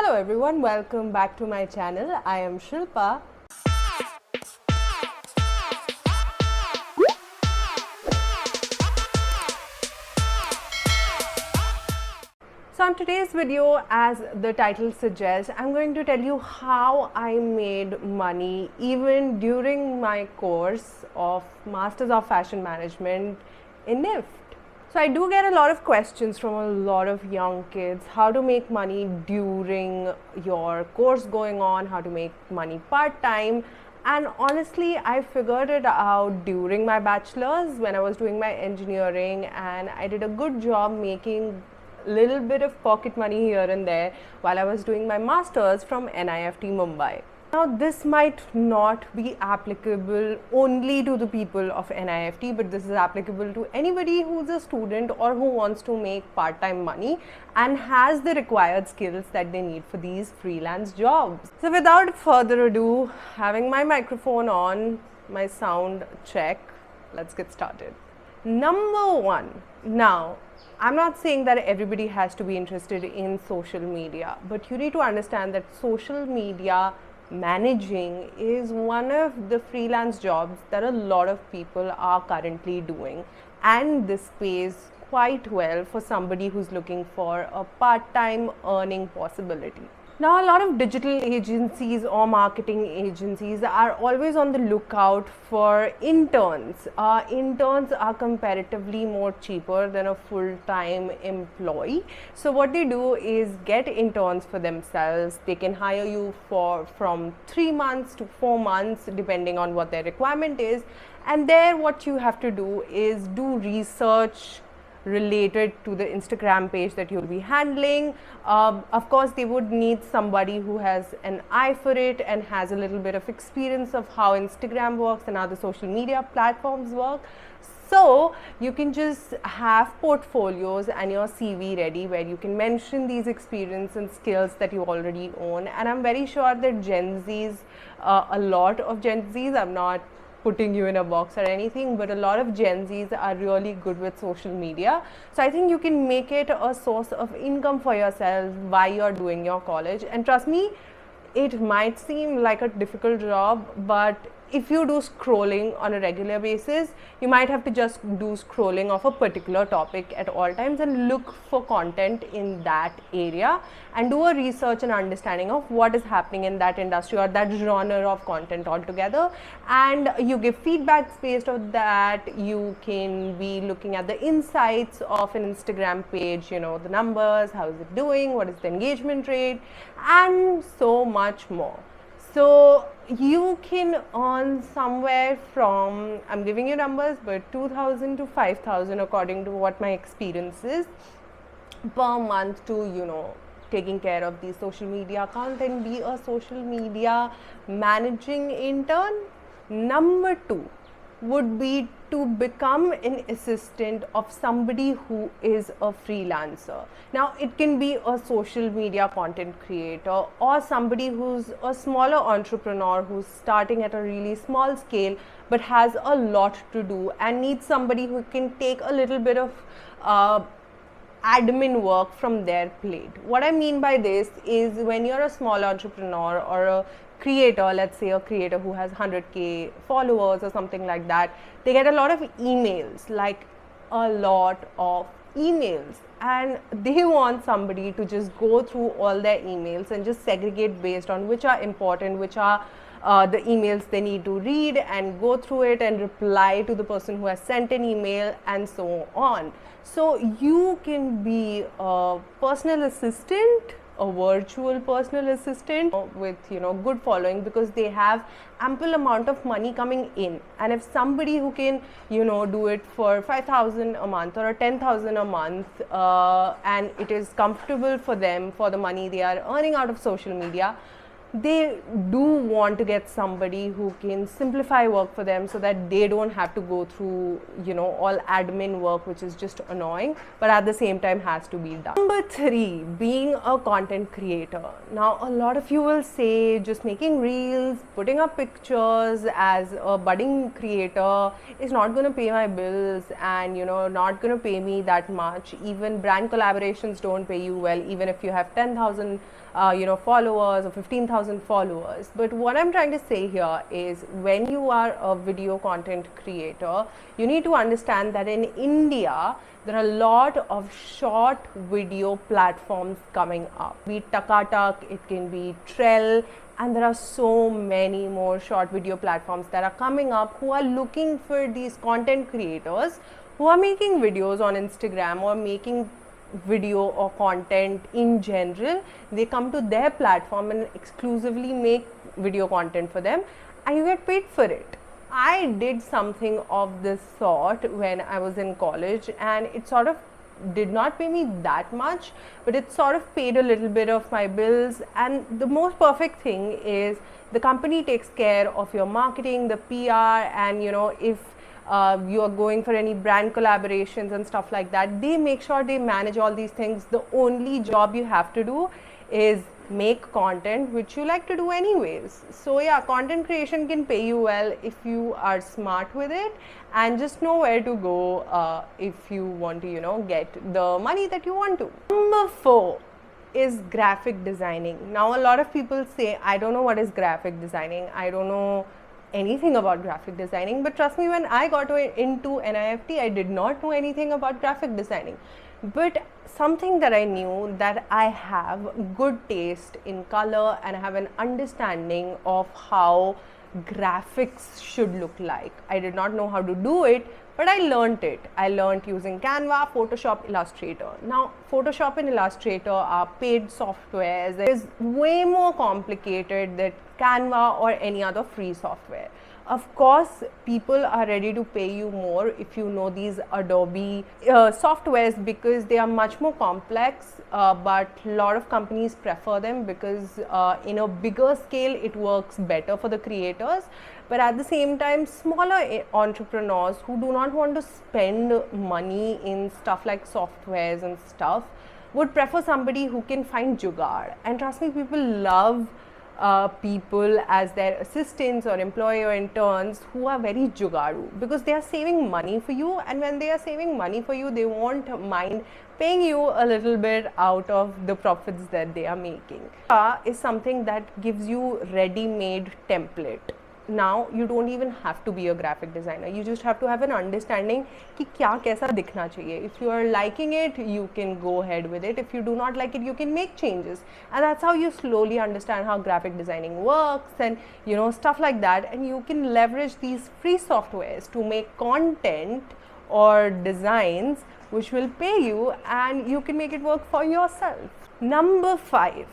Hello everyone, welcome back to my channel. I am Shilpa. So on today's video, as the title suggests, I'm going to tell you how I made money even during my course of Masters of Fashion Management in NIFT. So I do get a lot of questions from a lot of young kids, how to make money during your course going on, how to make money part-time. And honestly, I figured it out during my bachelor's when I was doing my engineering, and I did a good job making little bit of pocket money here and there while I was doing my masters from NIFT Mumbai. Now this might not be applicable only to the people of NIFT, but this is applicable to anybody who's a student or who wants to make part-time money and has the required skills that they need for these freelance jobs. So without further ado, having my microphone on, my sound check, let's get started. Number one, now I'm not saying that everybody has to be interested in social media, but you need to understand that social media managing is one of the freelance jobs that a lot of people are currently doing, and this pays quite well for somebody who's looking for a part-time earning possibility. Now, a lot of digital agencies or marketing agencies are always on the lookout for interns. Interns are comparatively more cheaper than a full-time employee. So what they do is get interns for themselves. They can hire you for from 3 months to 4 months depending on what their requirement is. And there what you have to do is do research related to the Instagram page that you'll be handling. Of course, they would need somebody who has an eye for it and has a little bit of experience of how Instagram works and other social media platforms work. So you can just have portfolios and your CV ready where you can mention these experience and skills that you already own. And I'm very sure that Gen Zs, a lot of Gen Zs, I'm not putting you in a box or anything, but a lot of Gen Zs are really good with social media. So I think you can make it a source of income for yourself while you're doing your college. And trust me, it might seem like a difficult job, but if you do scrolling on a regular basis, you might have to just do scrolling of a particular topic at all times and look for content in that area and do a research and understanding of what is happening in that industry or that genre of content altogether, and you give feedbacks based on that. You can be looking at the insights of an Instagram page, you know, the numbers, how is it doing, what is the engagement rate, and so much more. So you can earn somewhere from, I'm giving you numbers, but 2,000 to 5,000 according to what my experience is per month to, you know, taking care of the social media account and be a social media managing intern. Number two would be to become an assistant of somebody who is a freelancer. Now it can be a social media content creator or somebody who's a smaller entrepreneur who's starting at a really small scale but has a lot to do and needs somebody who can take a little bit of admin work from their plate. What I mean by this is when you're a small entrepreneur or a creator, let's say a creator who has 100k followers or something like that, they get a lot of emails, like a lot of emails, and they want somebody to just go through all their emails and just segregate based on which are important, which are the emails they need to read and go through it and reply to the person who has sent an email and so on. So you can be a personal assistant, a virtual personal assistant with, you know, good following, because they have ample amount of money coming in. And if somebody who can, you know, do it for 5,000 a month or 10,000 a month and it is comfortable for them for the money they are earning out of social media, they do want to get somebody who can simplify work for them so that they don't have to go through, you know, all admin work, which is just annoying, but at the same time has to be done. Number 3, being a content creator. Now, a lot of you will say just making reels, putting up pictures as a budding creator is not going to pay my bills and, you know, not going to pay me that much. Even brand collaborations don't pay you well, even if you have 10,000 you know, followers or 15,000 followers. But what I'm trying to say here is, when you are a video content creator, you need to understand that in India there are a lot of short video platforms coming up. Be it Takatak, it can be Trell, and there are so many more short video platforms that are coming up who are looking for these content creators who are making videos on Instagram or making video or content in general. They come to their platform and exclusively make video content for them, and you get paid for it. I did something of this sort when I was in college, and it sort of did not pay me that much, but it sort of paid a little bit of my bills. And the most perfect thing is the company takes care of your marketing, the PR, and, you know, if you are going for any brand collaborations and stuff like that, they make sure they manage all these things. The only job you have to do is make content, which you like to do anyways. So yeah, content creation can pay you well if you are smart with it and just know where to go if you want to, you know, get the money that you want to. Number 4 is graphic designing. Now, a lot of people say, I don't know what is graphic designing, I don't know anything about graphic designing. But trust me, when I got into NIFT, I did not know anything about graphic designing. But something that I knew, that I have good taste in color and I have an understanding of how graphics should look like. I did not know how to do it, but I learned it. I learned using Canva, Photoshop, Illustrator. Now, Photoshop and Illustrator are paid softwares. It is way more complicated than Canva or any other free software. Of course, people are ready to pay you more if you know these Adobe softwares, because they are much more complex, but a lot of companies prefer them because in a bigger scale it works better for the creators. But at the same time, smaller entrepreneurs who do not want to spend money in stuff like softwares and stuff would prefer somebody who can find jugaad. And trust me, people love people as their assistants or employee or interns who are very jugaadu, because they are saving money for you, and when they are saving money for you, they won't mind paying you a little bit out of the profits that they are making. Is something that gives you ready-made template. Now, you don't even have to be a graphic designer. You just have to have an understanding कि क्या कैसा दिखना चाहिए. If you are liking it, you can go ahead with it. If you do not like it, you can make changes. And that's how you slowly understand how graphic designing works and, you know, stuff like that. And you can leverage these free softwares to make content or designs which will pay you, and you can make it work for yourself. Number 5.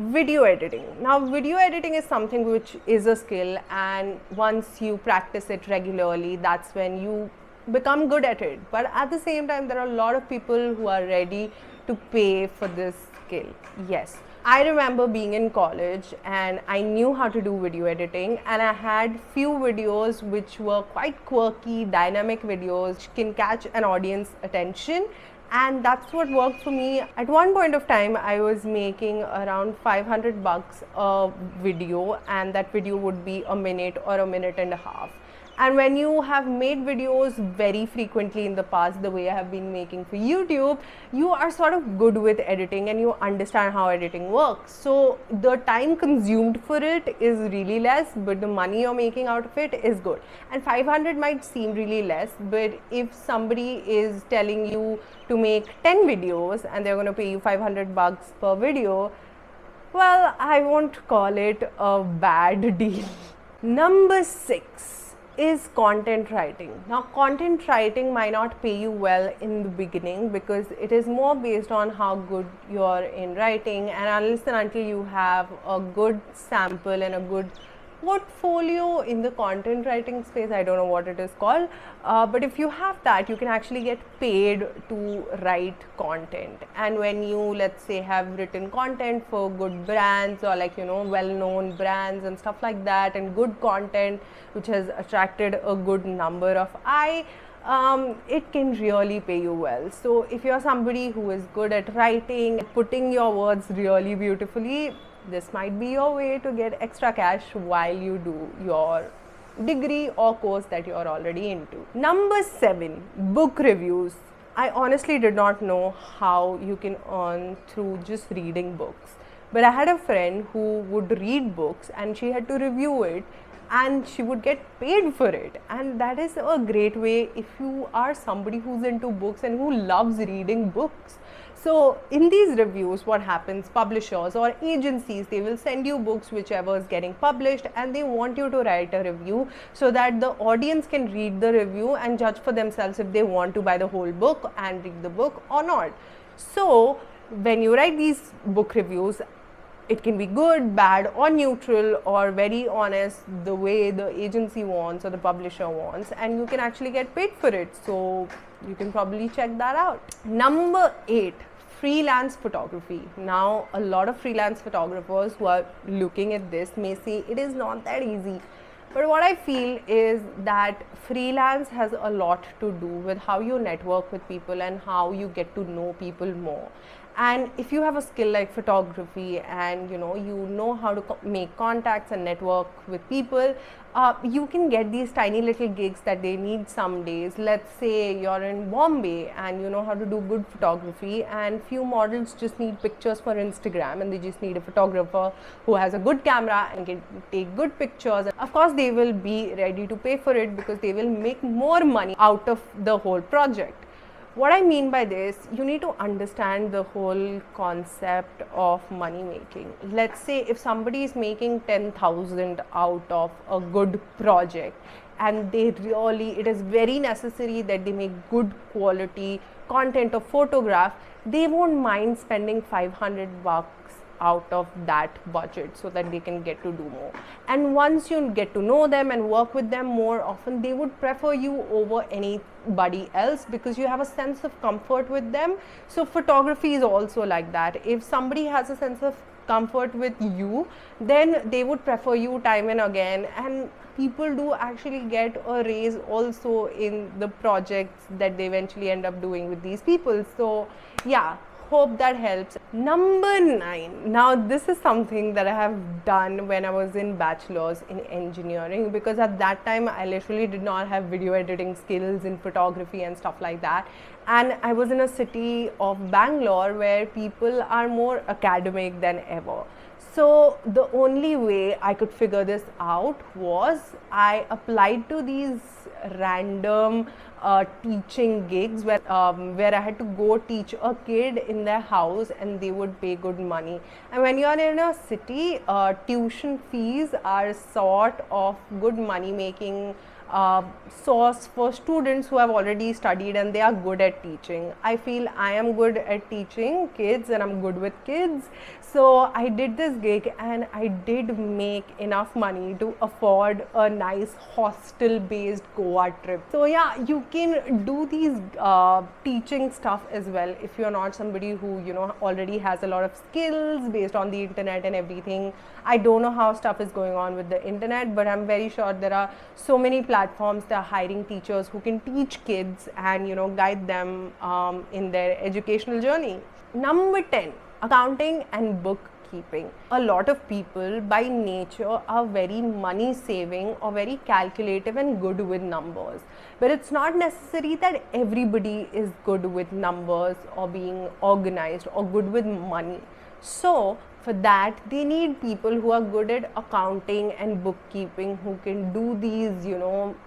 Video editing. Now, video editing is something which is a skill, and once you practice it regularly, that's when you become good at it. But at the same time, there are a lot of people who are ready to pay for this skill. Yes, I remember being in college and I knew how to do video editing, and I had few videos which were quite quirky, dynamic videos which can catch an audience attention. And that's what worked for me. At one point of time, I was making around $500 a video, and that video would be a minute or a minute and a half. And when you have made videos very frequently in the past, the way I have been making for YouTube, you are sort of good with editing and you understand how editing works. So the time consumed for it is really less, but the money you're making out of it is good. And 500 might seem really less, but if somebody is telling you to make 10 videos and they're going to pay you $500 per video, well, I won't call it a bad deal. Number 6 is content writing. Now, content writing might not pay you well in the beginning because it is more based on how good you're in writing, and unless and until you have a good sample and a good portfolio in the content writing space. I don't know what it is called, but if you have that, you can actually get paid to write content. And when you, let's say, have written content for good brands or like, you know, well-known brands and stuff like that, and good content which has attracted a good number of eye, it can really pay you well. So if you're somebody who is good at writing, putting your words really beautifully, this might be your way to get extra cash while you do your degree or course that you're already into. Number 7, book reviews. I honestly did not know how you can earn through just reading books, but I had a friend who would read books and she had to review it, and she would get paid for it. And that is a great way if you are somebody who's into books and who loves reading books. So in these reviews, what happens, publishers or agencies, they will send you books whichever is getting published, and they want you to write a review so that the audience can read the review and judge for themselves if they want to buy the whole book and read the book or not. So when you write these book reviews, it can be good, bad, or neutral, or very honest, the way the agency wants or the publisher wants, and you can actually get paid for it. So you can probably check that out. Number 8, freelance photography. Now, a lot of freelance photographers who are looking at this may say it is not that easy. But what I feel is that freelance has a lot to do with how you network with people and how you get to know people more. And if you have a skill like photography and you know how to make contacts and network with people, you can get these tiny little gigs that they need some days. Let's say you're in Bombay and you know how to do good photography, and few models just need pictures for Instagram and they just need a photographer who has a good camera and can take good pictures. Of course, they will be ready to pay for it because they will make more money out of the whole project. What I mean by this, you need to understand the whole concept of money making. Let's say if somebody is making 10,000 out of a good project, and it is very necessary that they make good quality content or photograph, they won't mind spending $500 out of that budget so that they can get to do more. And once you get to know them and work with them more often, they would prefer you over anybody else because you have a sense of comfort with them. So photography is also like that. If somebody has a sense of comfort with you, then they would prefer you time and again, and people do actually get a raise also in the projects that they eventually end up doing with these people. So yeah, hope that helps. Number 9. Now this is something that I have done when I was in bachelor's in engineering, because at that time I literally did not have video editing skills in photography and stuff like that, and I was in a city of Bangalore where people are more academic than ever. So the only way I could figure this out was I applied to these random teaching gigs where I had to go teach a kid in their house and they would pay good money. And when you are in a city, tuition fees are sort of good money making source for students who have already studied and they are good at teaching. I feel I am good at teaching kids and I'm good with kids. So I did this gig and I did make enough money to afford a nice hostel based Goa trip. So yeah, you can do these teaching stuff as well if you're not somebody who already has a lot of skills based on the internet and everything. I don't know how stuff is going on with the internet, but I'm very sure there are so many platforms that are hiring teachers who can teach kids and guide them in their educational journey. Number 10, accounting and bookkeeping. A lot of people by nature are very money saving or very calculative and good with numbers, but it's not necessary that everybody is good with numbers or being organized or good with money. So for that, they need people who are good at accounting and bookkeeping, who can do these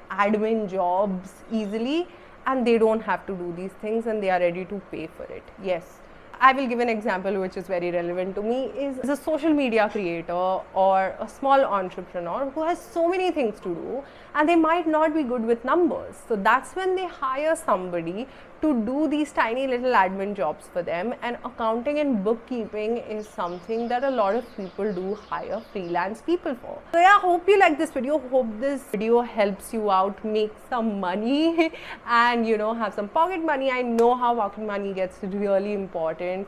admin jobs easily, and they don't have to do these things and they are ready to pay for it. Yes, I will give an example which is very relevant to me. Is a social media creator or a small entrepreneur who has so many things to do and they might not be good with numbers. So that's when they hire somebody to do these tiny little admin jobs for them, and accounting and bookkeeping is something that a lot of people do hire freelance people for. So yeah, hope you like this video. Hope this video helps you out, make some money and have some pocket money. I know how pocket money gets really important.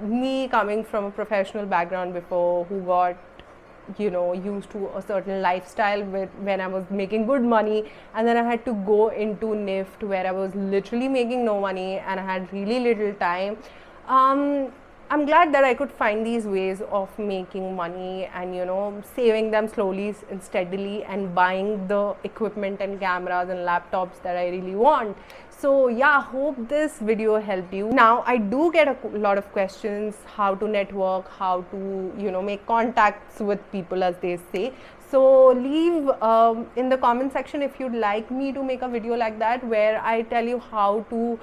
Me coming from a professional background before, who got used to a certain lifestyle when I was making good money, and then I had to go into NIFT where I was literally making no money and I had really little time. I'm glad that I could find these ways of making money and saving them slowly and steadily and buying the equipment and cameras and laptops that I really want. So yeah, hope this video helped you. Now I do get a lot of questions, how to network, how to make contacts with people, as they say. So leave in the comment section if you'd like me to make a video like that, where I tell you how to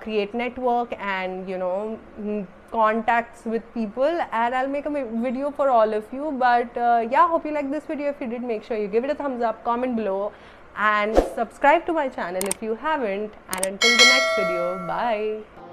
create network and contacts with people, and I'll make a video for all of you. But yeah, hope you like this video. If you did, make sure you give it a thumbs up, comment below, and subscribe to my channel if you haven't. And until the next video, bye.